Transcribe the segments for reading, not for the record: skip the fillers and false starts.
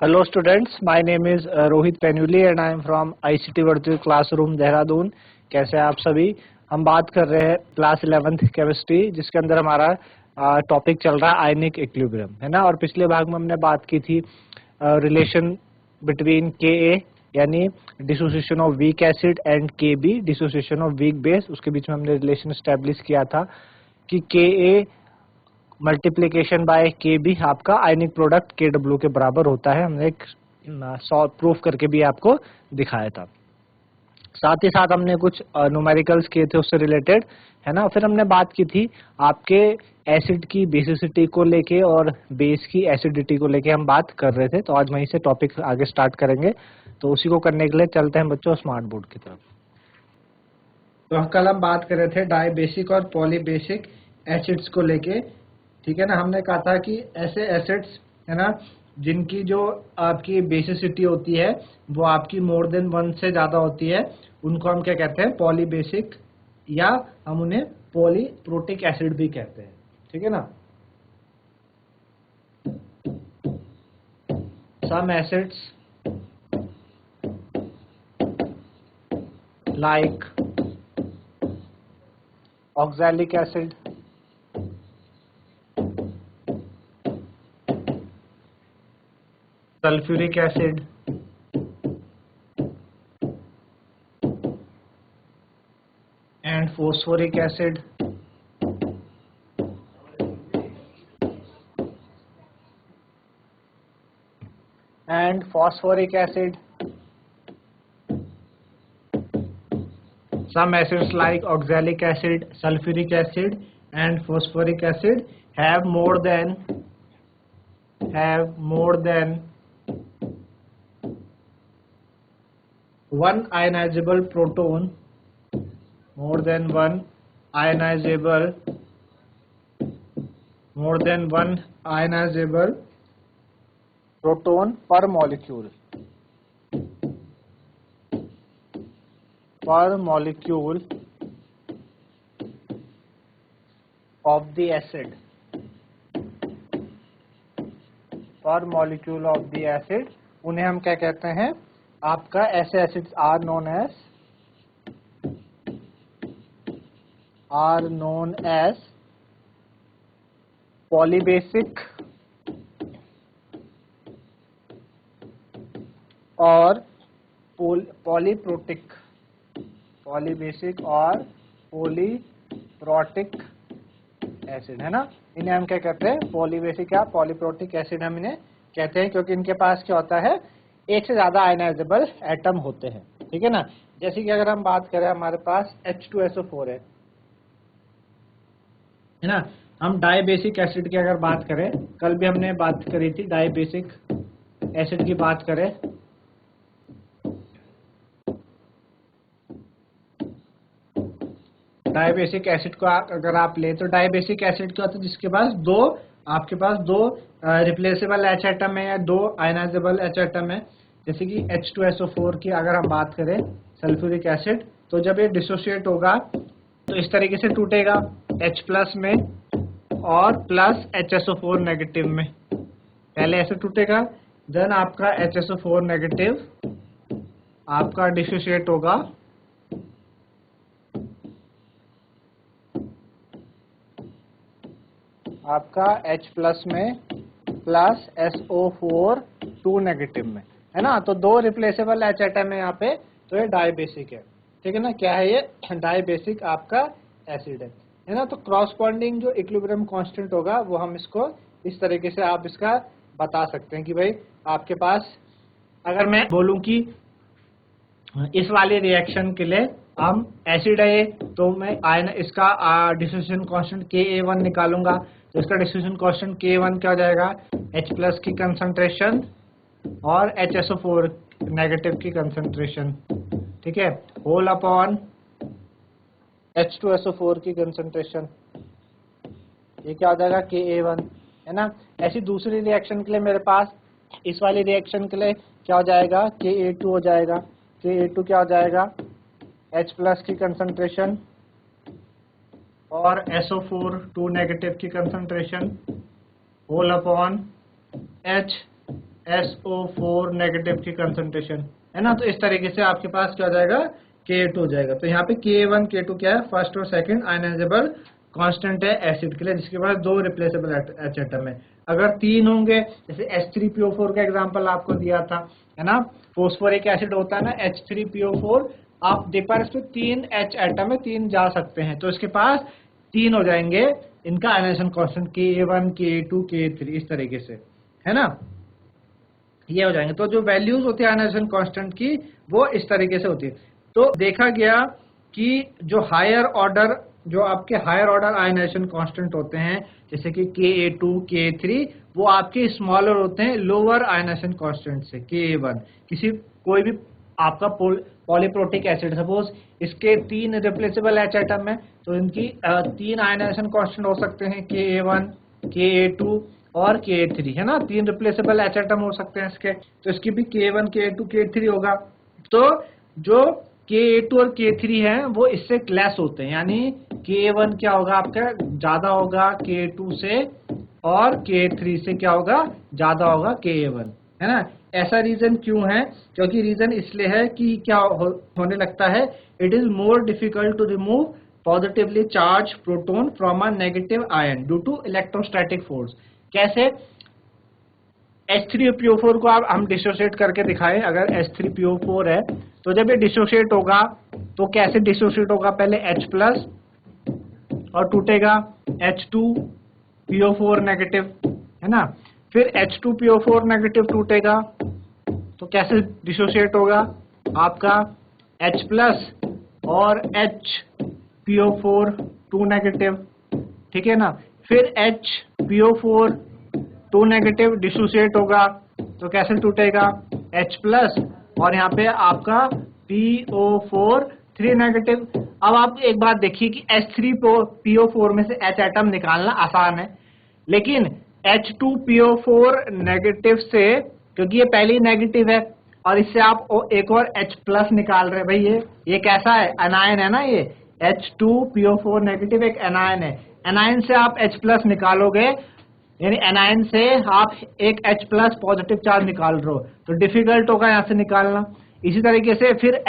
Hello students, my name is Rohit Penuli and I am from ICT Virtual Classroom Dehradun. कैसे हैं आप सभी? हम बात कर रहे हैं क्लास 11th केमिस्ट्री जिसके अंदर हमारा टॉपिक चल रहा है आयनिक इक्विलिब्रियम, है ना। और पिछले भाग में हमने बात की थी रिलेशन बिटवीन Ka यानी dissociation of weak acid and Kb dissociation of weak base. उसके बीच में हमने रिलेशन एस्टेब्लिश किया था कि Ka मल्टीप्लीकेशन बाय के बी आपका आयनिक प्रोडक्ट के डब्ल्यू के बराबर होता है। हमने एक प्रूफ करके भी आपको दिखाया था। साथ ही साथ हमने कुछ न्यूमेरिकल्स किए थे उससे रिलेटेड, है ना। फिर हमने बात की थी आपके एसिड की बेसिसिटी को लेके और बेस की एसिडिटी को लेके हम बात कर रहे थे। तो आज वहीं से टॉपिक आगे स्टार्ट करेंगे। तो उसी को करने के लिए चलते हैं बच्चों स्मार्ट बोर्ड की तरफ। तो कल हम बात कर रहे थे डाई बेसिक और पॉली बेसिक एसिड्स को लेके, ठीक है ना। हमने कहा था कि ऐसे एसिड्स, है ना, जिनकी जो आपकी बेसिसिटी होती है वो आपकी मोर देन 1 से ज्यादा होती है, उनको हम क्या कहते हैं? पॉली बेसिक, या हम उन्हें पॉलीप्रोटिक एसिड भी कहते हैं, ठीक है ना। Some acids like oxalic acid, sulfuric acid, and phosphoric acid, and phosphoric acid. Some acids like oxalic acid, sulfuric acid, and phosphoric acid have more than one ionizable proton, more than one ionizable proton per molecule of the acid. उन्हें हम क्या कहते हैं? आपका ऐसे acids are known as polybasic और polyprotic, polybasic और polyprotic acid, है ना। इन्हें हम क्या कहते हैं? पॉलीबेसिक या पॉलीप्रोटिक एसिड हम इन्हें कहते हैं, क्योंकि इनके पास क्या होता है? एक से ज्यादा आयनाइजेबल एटम होते हैं, ठीक है ना। जैसे कि अगर हम बात करें, हमारे पास H2SO4 है ना। हम डाई बेसिक एसिड की अगर बात करें, कल भी हमने बात करी थी डाई बेसिक एसिड की बात करें, डाइबेसिक एसिड को अगर आप ले तो डाइबेसिक एसिड क्या होता है? जिसके पास आपके पास दो रिप्लेसेबल एच एटम है या दो आयनाइजेबल एच एटम है। जैसे कि H2SO4 की अगर हम बात करें, सल्फ्यूरिक एसिड, तो जब ये डिसोशिएट होगा तो इस तरीके से टूटेगा, H प्लस में और प्लस HSO4 नेगेटिव में। पहले ऐसे टूटेगा, देन आपका HSO4 नेगेटिव आपका डिसोशिएट होगा आपका H प्लस में प्लस SO4 2 नेगेटिव में, है ना। तो दो रिप्लेसेबल H एटम है यहाँ पे, तो ये डाइबेसिक है, ठीक है ना। क्या है ये? डाइबेसिक आपका एसिड है ना। तो क्रॉसपॉन्डिंग जो इक्विलिब्रियम कांस्टेंट होगा वो हम इसको इस तरीके से आप इसका बता सकते हैं कि भाई आपके पास, अगर मैं बोलूं कि इस वाले रिएक्शन के लिए हम एसिड है तो मैं इसका डिसोसिएशन कांस्टेंट Ka1 निकालूंगा। तो इसका डिसोसिएशन कांस्टेंट K1 क्या हो जाएगा? H प्लस की कंसंट्रेशन और HSO4 नेगेटिव की कंसंट्रेशन, ठीक है, होल अपॉन H2SO4 की कंसंट्रेशन, ये क्या हो जाएगा? Ka1, है ना। ऐसी दूसरी रिएक्शन के लिए मेरे पास, इस वाली रिएक्शन के लिए क्या हो जाएगा? Ka2 हो जाएगा। Ka2 क्या हो जाएगा? H प्लस की कंसंट्रेशन और SO4 2 नेगेटिव की concentration whole upon H SO4 negative की कंसंट्रेशन, है ना। तो इस तरीके से आपके पास क्या हो जाएगा, K2 हो जाएगा। तो यहाँ पे K1 K2 क्या है, फर्स्ट और सेकंड आयनाइजेबल कांस्टेंट है एसिड के लिए, जिसके पास 2 रिप्लेसेबल H एटम है। अगर 3 होंगे, जैसे H3PO4 का एग्जांपल आपको दिया था, है ना, फोस्फोरिक एसिड होता है ना H3PO4, आप देख पा रहे हैं इसमें 3 H एटम है, 3 जा सकते हैं, तो इसके पास 3 हो जाएंगे इनका ionization constant K1 K2 K3 इस तरीके से, है ना, ये हो जाएंगे। तो जो वैल्यूज होती है आयनाइजेशन कांस्टेंट की वो इस तरीके से होती है। तो देखा गया कि जो हायर ऑर्डर, जो आपके हायर ऑर्डर आयनाइजेशन कांस्टेंट होते हैं, जैसे कि Ka2 Ka3, वो आपके स्मॉलर होते हैं लोअर आयनाइजेशन कांस्टेंट से, Ka1। किसी कोई भी आपका पॉलीप्रोटिक एसिड, सपोज इसके 3 रिप्लेसेबल H एटम है, तो इनकी 3 आयनाइजेशन कांस्टेंट हो सकते हैं, Ka1 Ka2 और Ka3, है ना, 3 रिप्लेसेबल H एटम हो सकते हैं इसके, तो इसकी भी K1 K2 K3 होगा। तो जो Ka2 और K3 हैं वो इससे लेस होते हैं, यानी K1 क्या होगा आपका, ज्यादा होगा K2 से, और K3 से क्या होगा, ज्यादा होगा Ka1, है ना। ऐसा रीजन क्यों है, क्योंकि रीजन इसलिए है कि क्या होने लगता है, it is more difficult to remove positively charge proton from a negative ion due to electrostatic force. कैसे, H3PO4 को आप हम डिसोशिएट करके दिखाएं। अगर H3PO4 है तो जब ये डिसोशिएट होगा तो कैसे डिसोशिएट होगा, पहले H प्लस और टूटेगा H2PO4 नेगेटिव, है ना, फिर H2PO4 नेगेटिव टूटेगा तो कैसे डिसोशिएट होगा आपका H प्लस और HPO4 2 नेगेटिव, ठीक है ना, फिर HPO4 2 नेगेटिव डिसोशिएट होगा तो कैसे टूटेगा H प्लस और यहाँ पे आपका PO4 3 नेगेटिव। अब आप एक बात देखिए कि H3PO4 में से H एटम निकालना आसान है, लेकिन H2PO4 नेगेटिव से, क्योंकि ये पहले ही नेगेटिव है और इससे आप एक और H प्लस निकाल रहे हैं, भाई ये कैसा है, एनायन है ना, ये H2PO4 नेगेटिव एक एनायन है, एनायन से आप H प्लस निकालोगे, यानी एनायन से आप एक H प्लस पॉजिटिव चार्ज निकाल रहे हो, तो डिफिकल्ट होगा यहाँ से निकालना। इसी तरीके से फिर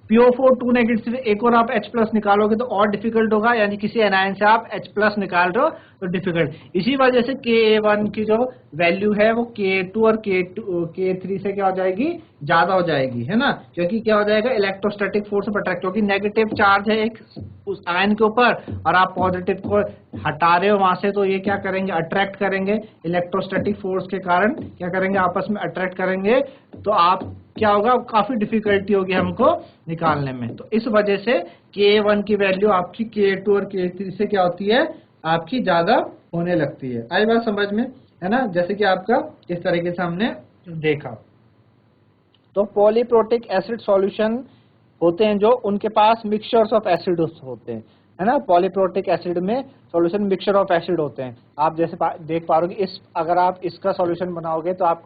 PO4 2 नेगेटिव से एक और आप H प्लस निकालोगे तो और डिफिकल्ट होगा, यानी किसी एनायन से आप H प्लस निकाल रहे हो तो डिफिकल्ट। इसी वजह से Ka1 की जो वैल्यू है वो K2 और K3 से क्या हो जाएगी, ज्यादा हो जाएगी, है ना, क्योंकि क्या हो जाएगा, इलेक्ट्रोस्टैटिक फोर्स पर अट्रैक्ट, क्योंकि नेगेटिव चार्ज है एक उस आयन के ऊपर और आप पॉजिटिव को हटा रहे हो वहां से, तो ये क्या करेंगे, अट्रैक्ट करेंगे, इलेक्ट्रोस्टैटिक फोर्स के कारण क्या करेंगे, आपस में अट्रैक्ट करेंगे, तो आप क्या होगा, काफी डिफिकल्टी होगी हमको निकालने में। तो इस वजह से K1 की वैल्यू आपकी K2 और K3 से क्या होती है, आपकी ज्यादा होने लगती है। आई बात समझ में, है ना, जैसे कि आपका इस तरीके से हमने देखा। तो पॉलीप्रोटिक एसिड सॉल्यूशन होते हैं जो उनके पास मिक्सचर्स ऑफ एसिड होते हैं, है ना, पॉलीप्रोटिक एसिड में सॉल्यूशन मिक्सचर ऑफ एसिड होते हैं। आप जैसे देख पा रहे हो कि अगर आप इसका सॉल्यूशन बनाओगे तो आप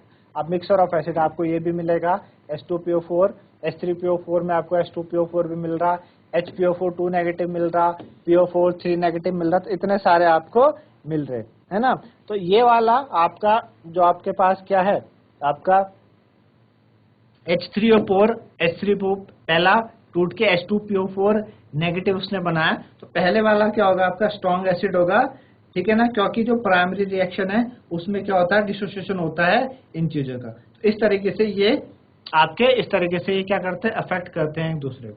मिक्सचर ऑफ एसिड आपको ये भी मिलेगा, H2PO4, H3PO4 में आपको H2PO4 भी मिल रहा, HPO4 2 नेगेटिव मिल रहा, PO4 3 नेगेटिव मिल रहा, तो इतने सारे आपको मिल रहे, है ना। तो ये वाला आपका जो आपके पास क्या है, आपका H3O4 पहला टूट के H2PO4 नेगेटिव उसने बनाया, तो पहले वाला क्या होगा, आपका स्ट्रॉन्ग एसिड होगा, ठीक है ना, क्योंकि जो प्राइमरी रिएक्शन है उसमें क्या होता है, डिसोसिएशन होता है इन चीजों का। तो इस तरीके से ये आपके इस तरीके से ये क्या करते हैं, अफेक्ट करते हैं एक दूसरे को,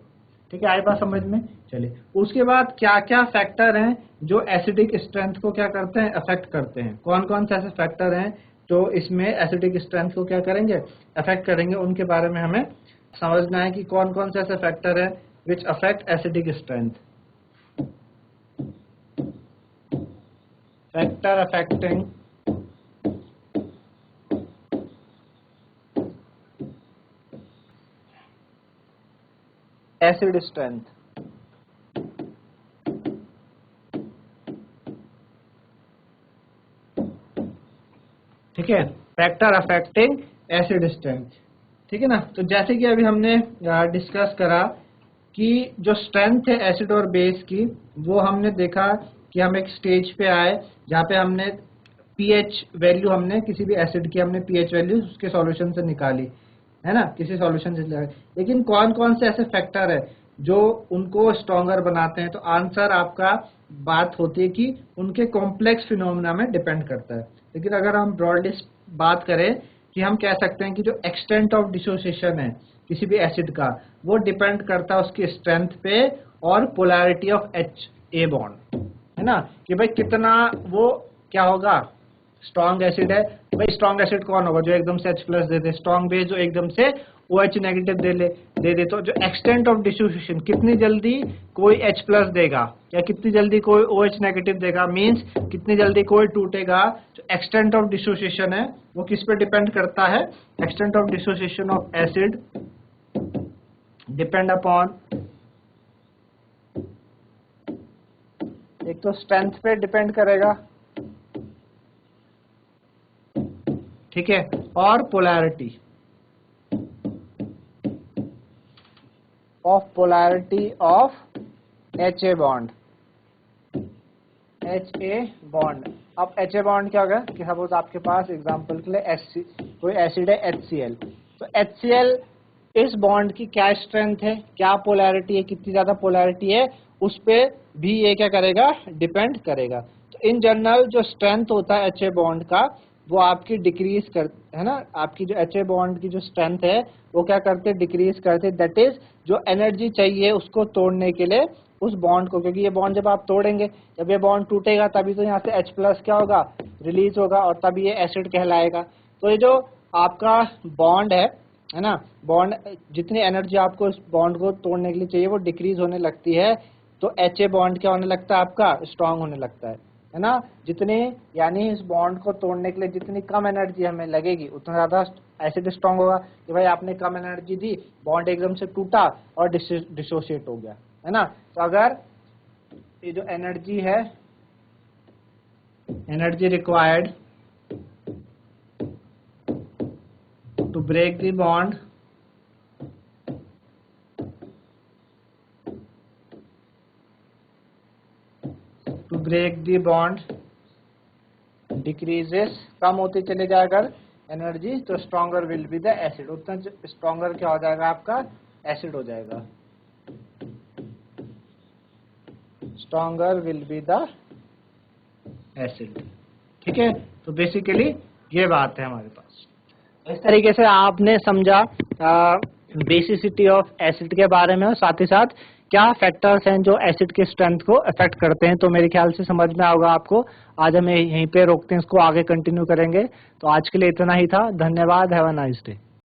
ठीक है, आई बात समझ में। चलिए उसके बाद क्या क्या फैक्टर हैं जो एसिडिक स्ट्रेंथ को क्या करते हैं, अफेक्ट करते हैं, कौन कौन से ऐसे फैक्टर हैं जो इसमें एसिडिक स्ट्रेंथ को क्या करेंगे, अफेक्ट करेंगे, उनके बारे में हमें समझना है कि कौन कौन से ऐसे फैक्टर हैं which affect acidic strength. Factor affecting acid strength. ठीक है, फैक्टर अफेक्टिंग एसिड स्ट्रेंथ, ठीक है ना। तो जैसे कि अभी हमने डिस्कस करा कि जो स्ट्रेंथ है एसिड और बेस की, वो हमने देखा कि हम एक स्टेज पे आए जहाँ पे हमने पीएच वैल्यू हमने किसी भी एसिड की हमने पीएच वैल्यू उसके सॉल्यूशन से निकाली, है ना, किसी सॉल्यूशन से निकाली। लेकिन कौन कौन से ऐसे फैक्टर है जो उनको स्ट्रॉन्गर बनाते हैं? तो आंसर आपका बात होती है कि उनके कॉम्प्लेक्स फिनोमेना में डिपेंड करता है। लेकिन अगर हम ब्रॉडली बात करें कि हम कह सकते हैं कि जो एक्सटेंट ऑफ डिसोसिएशन है किसी भी एसिड का, वो डिपेंड करता है उसकी स्ट्रेंथ पे और polarity of H a bond, है ना, कि भाई कितना वो क्या होगा, स्ट्रॉन्ग एसिड है, भाई स्ट्रॉन्ग एसिड कौन होगा, जो एकदम से H प्लस दे दे, स्ट्रॉन्ग बेस जो एकदम से OH नेगेटिव दे दे। तो जो एक्सटेंट ऑफ डिसोसिएशन, कितनी जल्दी कोई H प्लस देगा या कितनी जल्दी कोई OH नेगेटिव देगा, मींस कितनी जल्दी कोई टूटेगा। जो एक्सटेंट ऑफ डिसोसिएशन है वो किस पे डिपेंड करता है? Extent of dissociation of acid depend upon, एक तो स्ट्रेंथ पे डिपेंड करेगा, ठीक है, और पोलैरिटी ऑफ HA बॉन्ड, अब HA बॉन्ड क्या होगा कि सपोज आपके पास एग्जांपल के लिए कोई एसिड है HCl, तो HCl इस बॉन्ड की क्या स्ट्रेंथ है, क्या पोलैरिटी है, कितनी ज्यादा पोलैरिटी है, उस पे भी ये क्या करेगा, डिपेंड करेगा। तो इन जनरल जो स्ट्रेंथ होता है HA बॉन्ड का वो आपकी डिक्रीज कर, है ना, आपकी जो HA बॉन्ड की जो स्ट्रेंथ है वो क्या करते, डिक्रीज करते। दैट इज जो एनर्जी चाहिए उसको तोड़ने के लिए उस बॉन्ड को, क्योंकि ये बॉन्ड जब आप तोड़ेंगे, जब ये बॉन्ड टूटेगा तभी तो यहाँ से H प्लस क्या होगा, रिलीज होगा और तभी ये एसिड कहलाएगा। तो ये जो आपका बॉन्ड है ना, बॉन्ड जितनी एनर्जी आपको इस बॉन्ड को तोड़ने के लिए चाहिए वो डिक्रीज होने लगती है, तो HA बॉन्ड क्या होने लगता है, आपका स्ट्रांग होने लगता है ना। जितने यानी इस बॉन्ड को तोड़ने के लिए जितनी कम एनर्जी हमें लगेगी उतना ज्यादा एसिड स्ट्रांग होगा। कि भाई आपने कम एनर्जी दी, बॉन्ड एकदम से टूटा और डिसोशिएट हो गया, है ना। तो अगर ये जो एनर्जी है, energy required to break the bond decreases, कम होती चले जाएगा एनर्जी, तो stronger will be the acid, उतना स्ट्रॉन्गर क्या हो जाएगा, आपका एसिड हो जाएगा, stronger will be the acid, ठीक है। तो बेसिकली ये बात है हमारे पास। इस तरीके से आपने समझा बेसिसिटी ऑफ एसिड के बारे में, और साथ ही साथ क्या फैक्टर्स हैं जो एसिड की स्ट्रेंथ को अफेक्ट करते हैं। तो मेरे ख्याल से समझ में होगा आपको। आज हम यहीं पे रोकते हैं, इसको आगे कंटिन्यू करेंगे। तो आज के लिए इतना ही था, धन्यवाद, हैव अ नाइस डे।